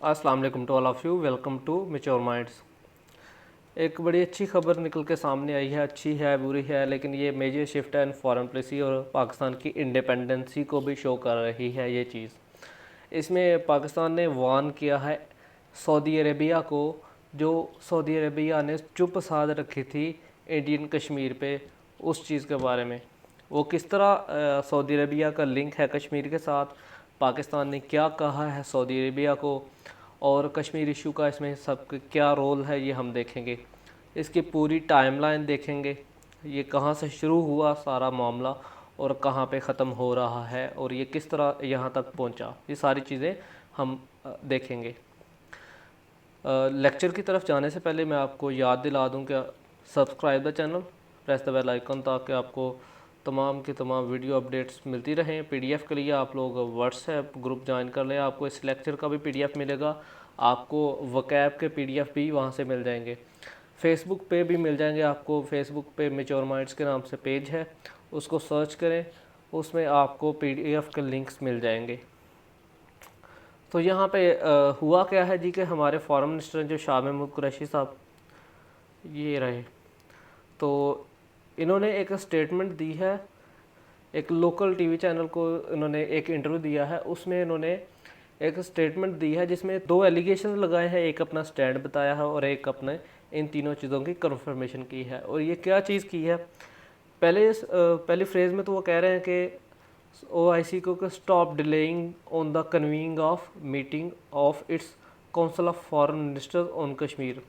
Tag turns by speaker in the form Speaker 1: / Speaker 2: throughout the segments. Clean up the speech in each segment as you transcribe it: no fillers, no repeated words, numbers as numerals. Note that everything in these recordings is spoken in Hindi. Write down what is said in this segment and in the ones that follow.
Speaker 1: अस्सलाम वालेकुम to all of you, welcome to mature minds. एक बड़ी अच्छी खबर निकल के सामने आई है, अच्छी है बुरी है, लेकिन ये मेजर शिफ्ट है इन फॉरेन पॉलिसी और पाकिस्तान की इंडिपेंडेंसी को भी शो कर रही है ये चीज़। इसमें पाकिस्तान ने वार्न किया है सऊदी अरेबिया को, जो सऊदी अरेबिया ने चुप साध रखी थी इंडियन कश्मीर पे, उस चीज़ के बारे में। वो किस तरह सऊदी अरेबिया का लिंक है कश्मीर के साथ, पाकिस्तान ने क्या कहा है सऊदी अरेबिया को, और कश्मीर इशू का इसमें सब क्या रोल है, ये हम देखेंगे। इसकी पूरी टाइमलाइन देखेंगे, ये कहाँ से शुरू हुआ सारा मामला और कहाँ पे ख़त्म हो रहा है और ये किस तरह यहाँ तक पहुँचा, ये सारी चीज़ें हम देखेंगे। लेक्चर की तरफ जाने से पहले मैं आपको याद दिला दूं कि subscribe the channel, press the bell icon, ताकि आपको तमाम की तमाम वीडियो अपडेट्स मिलती रहें। पीडीएफ के लिए आप लोग व्हाट्सएप ग्रुप ज्वाइन कर लें, आपको इस लेक्चर का भी पीडीएफ मिलेगा, आपको वकैब के पीडीएफ भी वहाँ से मिल जाएंगे। फेसबुक पे भी मिल जाएंगे आपको, फेसबुक पे मैच्योर माइंड्स के नाम से पेज है, उसको सर्च करें, उसमें आपको पीडीएफ के लिंक्स मिल जाएंगे। तो यहाँ पे हुआ क्या है जी कि हमारे फॉरेन मिनिस्टर जो शाह महमूद कुरैशी साहब ये रहे, तो इन्होंने एक स्टेटमेंट दी है, एक लोकल टीवी चैनल को इन्होंने एक इंटरव्यू दिया है, उसमें इन्होंने एक स्टेटमेंट दी है जिसमें 2 एलिगेशन लगाए हैं, एक अपना स्टैंड बताया है और एक अपने इन तीनों चीज़ों की कंफर्मेशन की है। और ये क्या चीज़ की है, पहली फ्रेज़ में तो वो कह रहे हैं कि OIC को stop delaying on the convening of meeting of its council of foreign ministers on Kashmir.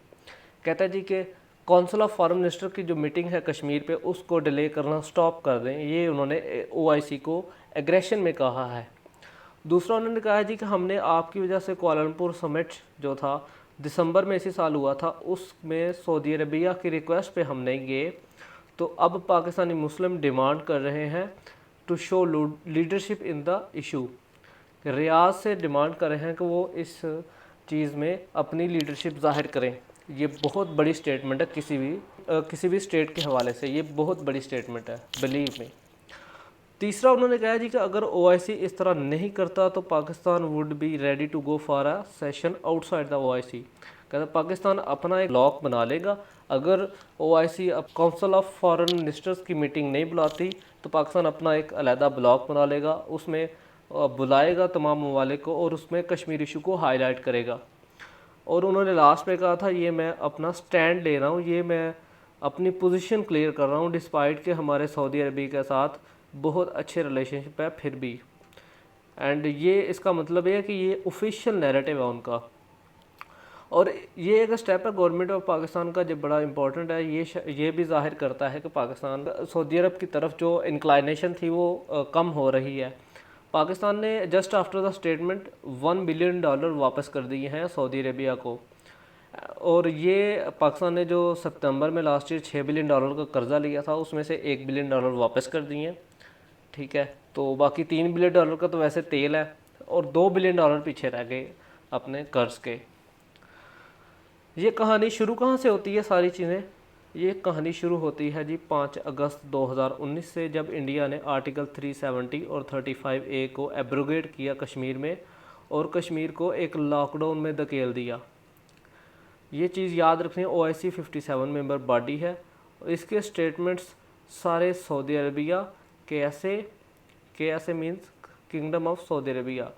Speaker 1: कहता है जी कि काउंसिल ऑफ फॉरेन मिनिस्टर की जो मीटिंग है कश्मीर पे, उसको डिले करना स्टॉप कर दें, ये उन्होंने OIC को एग्रेशन में कहा है। दूसरा उन्होंने कहा है जी कि हमने आपकी वजह से कुआलालंपुर समिट जो था दिसंबर में इसी साल हुआ था, उसमें सऊदी अरबिया की रिक्वेस्ट पे हम नहीं गए, तो अब पाकिस्तानी मुस्लिम डिमांड कर रहे हैं to show leadership in the issue. Riyaz से डिमांड कर रहे हैं कि वो इस चीज़ में अपनी लीडरशिप जाहिर करें। ये बहुत बड़ी स्टेटमेंट है, किसी भी स्टेट के हवाले से ये बहुत बड़ी स्टेटमेंट है, बिलीव में। तीसरा उन्होंने कहा जी कि अगर OIC इस तरह नहीं करता तो Pakistan would be ready to go for a session outside the OIC। कहता पाकिस्तान अपना एक ब्लॉक बना लेगा, अगर OIC अब काउंसिल ऑफ फॉरेन मिनिस्टर्स की मीटिंग नहीं बुलाती तो पाकिस्तान अपना एक अलहदा ब्लॉक बना लेगा, उसमें बुलाएगा तमाम ममालिक को और उसमें कश्मीर इशू को हाईलाइट करेगा। और उन्होंने लास्ट में कहा था, ये मैं अपना स्टैंड ले रहा हूँ, ये मैं अपनी पोजीशन क्लियर कर रहा हूँ, डिस्पाइट के हमारे सऊदी अरबिया के साथ बहुत अच्छे रिलेशनशिप है फिर भी। एंड ये इसका मतलब है कि ये ऑफिशियल नैरेटिव है उनका, और ये एक स्टेप है गवर्नमेंट ऑफ पाकिस्तान का जो बड़ा इंपॉर्टेंट है। ये भी जाहिर करता है कि पाकिस्तान सऊदी अरब की तरफ जो इंक्लाइनेशन थी वो कम हो रही है। पाकिस्तान ने just after the statement $1 billion वापस कर दिए हैं सऊदी अरेबिया को, और ये पाकिस्तान ने जो सितंबर में लास्ट ईयर $6 बिलियन का कर्जा लिया था, उसमें से $1 बिलियन वापस कर दिए हैं। ठीक है, तो बाकी $3 बिलियन का तो वैसे तेल है, और $2 बिलियन पीछे रह गए अपने कर्ज के। ये कहानी शुरू कहाँ से होती है सारी चीज़ें, ये कहानी शुरू होती है जी 5 अगस्त 2019 से, जब इंडिया ने आर्टिकल 370 और 35A को एब्रोगेट किया कश्मीर में, और कश्मीर को एक लॉकडाउन में धकेल दिया। ये चीज़ याद रखनी, OIC 57 मेंबर बॉडी है, इसके स्टेटमेंट्स सारे Saudi Arabia KSA means kingdom of Saudi Arabia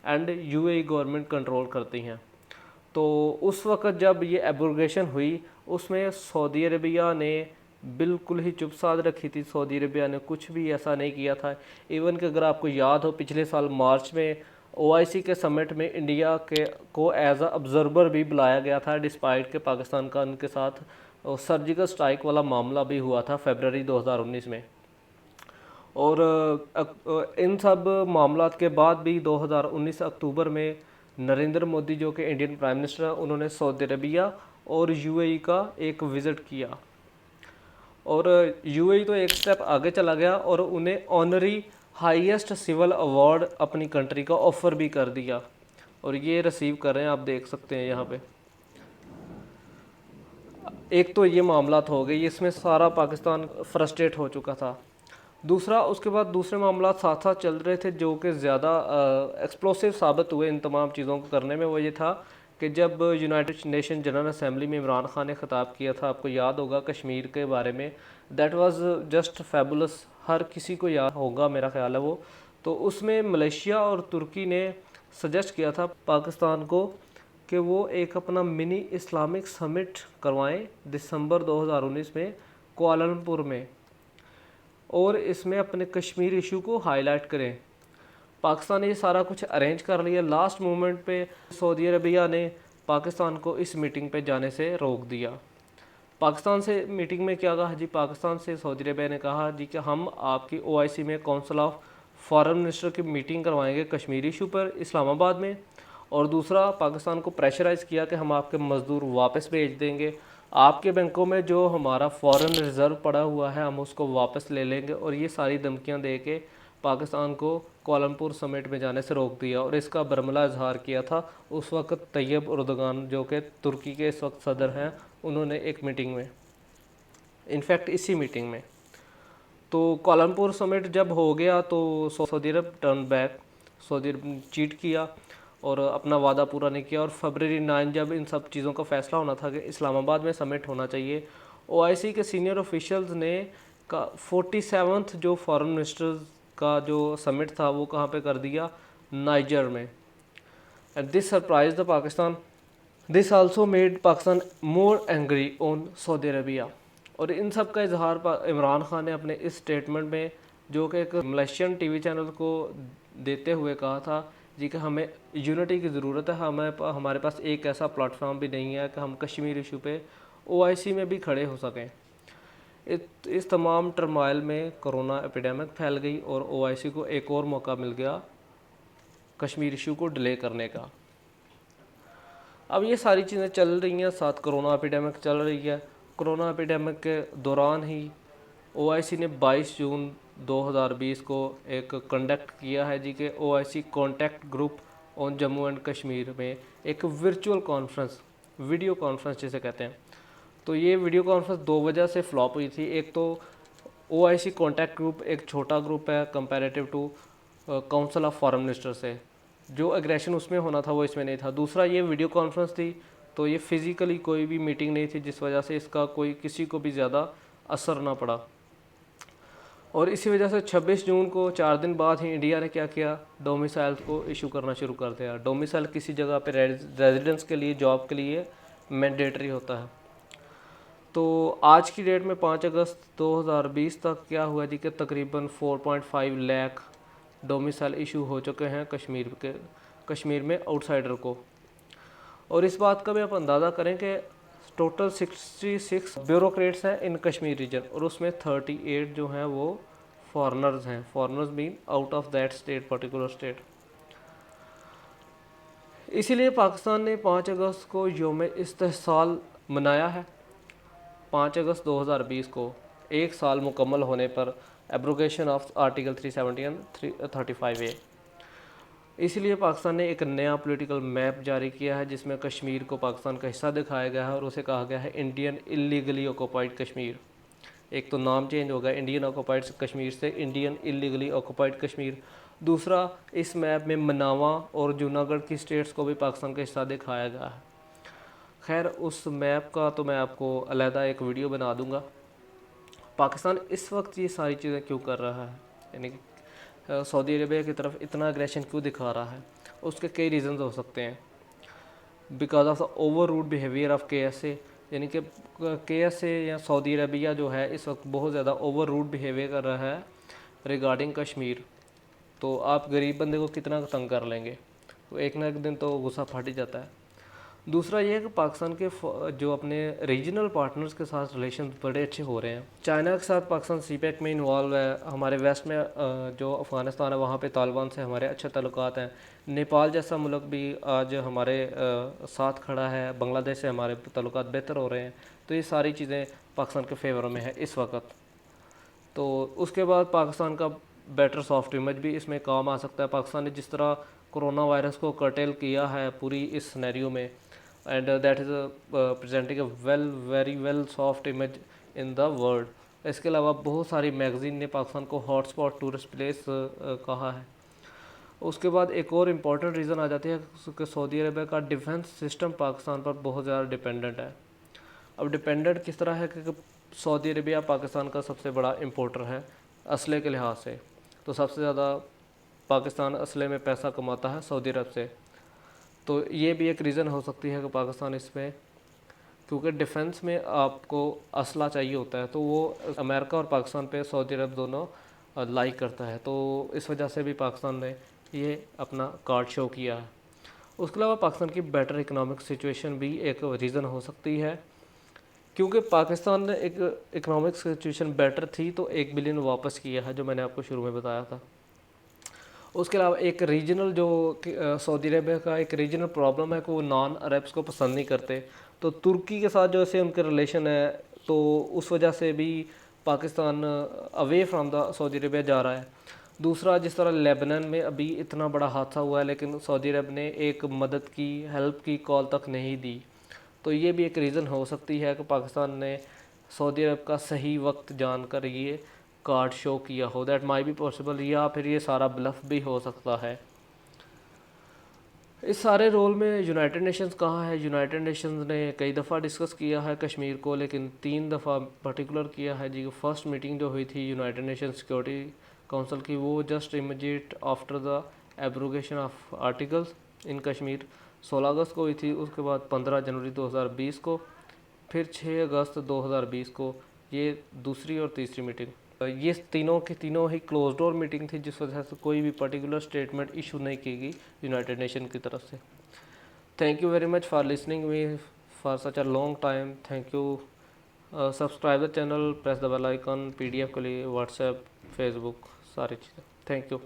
Speaker 1: and UAE government control करती हैं। तो उस वक़्त जब ये एब्रोगेशन हुई, उसमें सऊदी अरबिया ने बिल्कुल ही चुप साध रखी थी, सऊदी अरबिया ने कुछ भी ऐसा नहीं किया था। इवन कि अगर आपको याद हो, पिछले साल मार्च में OIC के समिट में इंडिया के को एज अ ऑब्जर्वर भी बुलाया गया था, डिस्पाइट के पाकिस्तान का उनके साथ सर्जिकल स्ट्राइक वाला मामला भी हुआ था फरवरी 2019 में। और इन सब मामलात के बाद भी 2019 अक्टूबर में नरेंद्र मोदी जो कि इंडियन प्राइम मिनिस्टर हैं, उन्होंने सऊदी अरबिया और UAE का एक विज़िट किया, और UAE तो एक स्टेप आगे चला गया और उन्हें ऑनरी हाईएस्ट सिविल अवार्ड अपनी कंट्री का ऑफ़र भी कर दिया, और ये रिसीव कर रहे हैं, आप देख सकते हैं यहाँ पे। एक तो ये मामला हो गए, इसमें सारा पाकिस्तान फ्रस्ट्रेट हो चुका था। दूसरा, उसके बाद दूसरे मामला साथ साथ चल रहे थे जो कि ज़्यादा एक्सप्लोसिव साबित हुए इन तमाम चीज़ों को करने में। वो ये था कि जब यूनाइटेड नेशन जनरल असम्बली में इमरान खान ने ख़िताब किया था, आपको याद होगा, कश्मीर के बारे में, दैट वाज जस्ट फैबुलस, हर किसी को याद होगा मेरा ख्याल है वो। तो उसमें मलेशिया और तुर्की ने सजेस्ट किया था पाकिस्तान को कि वो एक अपना मिनी इस्लामिक समिट करवाएं दिसंबर 2019 में कुआलालंपुर में, और इसमें अपने कश्मीर इशू को हाईलाइट करें। पाकिस्तान ने ये सारा कुछ अरेंज कर लिया। लास्ट मोमेंट पे सऊदी अरबिया ने पाकिस्तान को इस मीटिंग पे जाने से रोक दिया। पाकिस्तान से मीटिंग में क्या कहा जी, पाकिस्तान से सऊदी अरबिया ने कहा जी कि हम आपकी ओआईसी में काउंसिल ऑफ फॉरेन मिनिस्टर की मीटिंग करवाएंगे कश्मीर इशू पर इस्लामाबाद में। और दूसरा, पाकिस्तान को प्रेशराइज़ किया कि हम आपके मज़दूर वापस भेज देंगे, आपके बैंकों में जो हमारा फॉरेन रिज़र्व पड़ा हुआ है हम उसको वापस ले लेंगे। और ये सारी धमकियां दे के पाकिस्तान को कोलमपुर समिट में जाने से रोक दिया। और इसका बरमला इजहार किया था उस वक्त तैयब उर्दगान, जो कि तुर्की के इस वक्त सदर हैं, उन्होंने एक मीटिंग में, इनफैक्ट इसी मीटिंग में। तो कोलमपुर समिट जब हो गया तो सऊदी अरब टर्न बैक, सऊदी अरब चीट किया और अपना वादा पूरा नहीं किया। और फरवरी 9 जब इन सब चीज़ों का फैसला होना था कि इस्लामाबाद में समिट होना चाहिए, ओआईसी के सीनियर ऑफिशियल्स ने का 47th जो फॉरेन मिनिस्टर्स का जो समिट था वो कहाँ पे कर दिया, नाइजर में। And this surprise the Pakistan, this also made Pakistan more angry on Saudi Arabia. और इन सब का इजहार इमरान खान ने अपने इस स्टेटमेंट में, जो कि एक मलेशियन टीवी चैनल को देते हुए कहा था जी कि हमें यूनिटी की ज़रूरत है, हमारे पास एक ऐसा प्लेटफॉर्म भी नहीं है कि हम कश्मीर इशू पे ओआईसी में भी खड़े हो सकें। इस तमाम टर्माइल में कोरोना एपिडेमिक फैल गई और ओआईसी को एक और मौका मिल गया कश्मीर इशू को डिले करने का। अब ये सारी चीज़ें चल रही हैं, साथ कोरोना एपिडेमिक चल रही है। कोरोना एपिडेमिक के दौरान ही ओआईसी ने 22 जून 2020 को एक कंडक्ट किया है जी के OIC contact group on Jammu and Kashmir में एक वर्चुअल कॉन्फ्रेंस, वीडियो कॉन्फ्रेंस जिसे कहते हैं। तो ये वीडियो कॉन्फ्रेंस दो वजह से फ्लॉप हुई थी। एक तो ओआईसी कॉन्टैक्ट ग्रुप एक छोटा ग्रुप है comparative to council of foreign minister से, जो एग्रेशन उसमें होना था वो इसमें नहीं था। दूसरा, ये वीडियो कॉन्फ्रेंस थी तो ये फिज़िकली कोई भी मीटिंग नहीं थी, जिस वजह से इसका कोई किसी को भी ज़्यादा असर ना पड़ा। और इसी वजह से 26 जून को 4 दिन बाद ही इंडिया ने क्या किया, डोमिसाइल को इशू करना शुरू कर दिया। डोमिसाइल किसी जगह पे रेजिडेंस के लिए, जॉब के लिए मैंडेटरी होता है। तो आज की डेट में 5 अगस्त 2020 तक क्या हुआ जी कि तकरीबन 4.5 लाख डोमिसाइल इशू हो चुके हैं कश्मीर में आउटसाइडर को। और इस बात का भी आप अंदाज़ा करें कि टोटल 66 ब्यूरोक्रेट्स हैं इन कश्मीर रीजन, और उसमें 38 जो हैं वो फॉरेनर्स हैं। Foreigners mean out of that state, particular state. इसीलिए पाकिस्तान ने 5 अगस्त को यौम इस्तेहसाल मनाया है। 5 अगस्त 2020 को एक साल मुकम्मल होने पर abrogation of article 370 and 35A। इसलिए पाकिस्तान ने एक नया पॉलिटिकल मैप जारी किया है जिसमें कश्मीर को पाकिस्तान का हिस्सा दिखाया गया है और उसे कहा गया है इंडियन इलीगली ऑक्यूपाइड कश्मीर। एक तो नाम चेंज होगा इंडियन ऑक्यूपाइड कश्मीर से इंडियन इलीगली ऑक्यूपाइड कश्मीर। दूसरा, इस मैप में मनावा और जूनागढ़ की स्टेट्स को भी पाकिस्तान का हिस्सा दिखाया गया है। खैर, उस मैप का तो मैं आपको अलहदा एक वीडियो बना दूंगा। पाकिस्तान इस वक्त ये सारी चीज़ें क्यों कर रहा है, यानी कि सऊदी अरेबिया की तरफ इतना एग्रेशन क्यों दिखा रहा है, उसके कई रीज़न्स हो सकते हैं। Because of the over rude behaviour of KSA, यानी कि KSA या सऊदी अरेबिया जो है इस वक्त बहुत ज़्यादा ओवर रूड बिहेवियर कर रहा है रिगार्डिंग कश्मीर। तो आप गरीब बंदे को कितना तंग कर लेंगे, तो एक ना एक दिन तो गुस्सा फट ही जाता है। दूसरा ये है कि पाकिस्तान के जो अपने रीजनल पार्टनर्स के साथ रिलेशन बड़े अच्छे हो रहे हैं। चाइना के साथ पाकिस्तान CPEC में इन्वॉल्व है। हमारे वेस्ट में जो अफ़गानिस्तान है वहाँ पे तालिबान से हमारे अच्छे ताल्लुकात हैं। नेपाल जैसा मुल्क भी आज हमारे साथ खड़ा है। बांग्लादेश से हमारे ताल्लुकात बेहतर हो रहे हैं। तो ये सारी चीज़ें पाकिस्तान के फेवर में है इस वक्त। तो उसके बाद पाकिस्तान का बेटर सॉफ्ट इमेज भी इसमें काम आ सकता है। पाकिस्तान ने जिस तरह कोरोना वायरस को कर्टेल किया है पूरी इस सिनेरियो में, and that is presenting a very well soft image in the world। इसके अलावा बहुत सारी मैगज़ीन ने पाकिस्तान को हॉटस्पॉट टूरिस्ट प्लेस कहा है। उसके बाद एक और इम्पॉर्टेंट रीज़न आ जाती है कि सऊदी अरबिया का डिफेंस सिस्टम पाकिस्तान पर बहुत ज़्यादा डिपेंडेंट है। अब डिपेंडेंट किस तरह है कि सऊदी अरबिया पाकिस्तान का सबसे बड़ा इम्पोर्टर है असले के लिहाज से। तो सबसे ज़्यादा पाकिस्तान असले में पैसा कमाता है सऊदी अरब से। तो ये भी एक रीज़न हो सकती है कि पाकिस्तान इसमें, क्योंकि डिफेंस में आपको असला चाहिए होता है, तो वो अमेरिका और पाकिस्तान पे सऊदी अरब दोनों लाइक करता है। तो इस वजह से भी पाकिस्तान ने ये अपना कार्ड शो किया है। उसके अलावा पाकिस्तान की बेटर इकोनॉमिक सिचुएशन भी एक रीज़न हो सकती है, क्योंकि पाकिस्तान ने एक इकोनॉमिक सिचुएशन बेटर थी तो 1 बिलियन वापस किया है, जो मैंने आपको शुरू में बताया था। उसके अलावा एक रीजनल जो सऊदी अरबिया का एक रीजनल प्रॉब्लम है कि वो नॉन अरब्स को पसंद नहीं करते। तो तुर्की के साथ जो ऐसे उनके रिलेशन है, तो उस वजह से भी Pakistan away from the Saudi Arabia जा रहा है। दूसरा, जिस तरह लेबनान में अभी इतना बड़ा हादसा हुआ है लेकिन सऊदी अरब ने एक मदद की, हेल्प की कॉल तक नहीं दी। तो ये भी एक रीज़न हो सकती है कि पाकिस्तान ने सऊदी अरब का सही वक्त जानकर ये कार्ड शो किया हो। दैट माई बी पॉसिबल, या फिर ये सारा ब्लफ भी हो सकता है। इस सारे रोल में यूनाइटेड नेशंस कहाँ है? यूनाइटेड नेशंस ने कई दफ़ा डिस्कस किया है कश्मीर को, लेकिन 3 दफ़ा पर्टिकुलर किया है जी। फर्स्ट मीटिंग जो हुई थी यूनाइटेड नेशन सिक्योरिटी काउंसिल की, वो just immediate after the abrogation of articles इन कश्मीर 16 अगस्त को हुई थी। उसके बाद 15 जनवरी 2020 को, फिर 6 अगस्त 2020 को ये दूसरी और तीसरी मीटिंग। ये तीनों की तीनों ही क्लोज डोर मीटिंग थी, जिस वजह से कोई भी पर्टिकुलर स्टेटमेंट इशू नहीं की गई यूनाइटेड नेशन की तरफ से। Thank you very much for listening me for such a long time. Thank you. Subscribe the channel, press the bell icon, PDF के लिए व्हाट्सएप, फेसबुक, सारी चीज़ें। थैंक यू।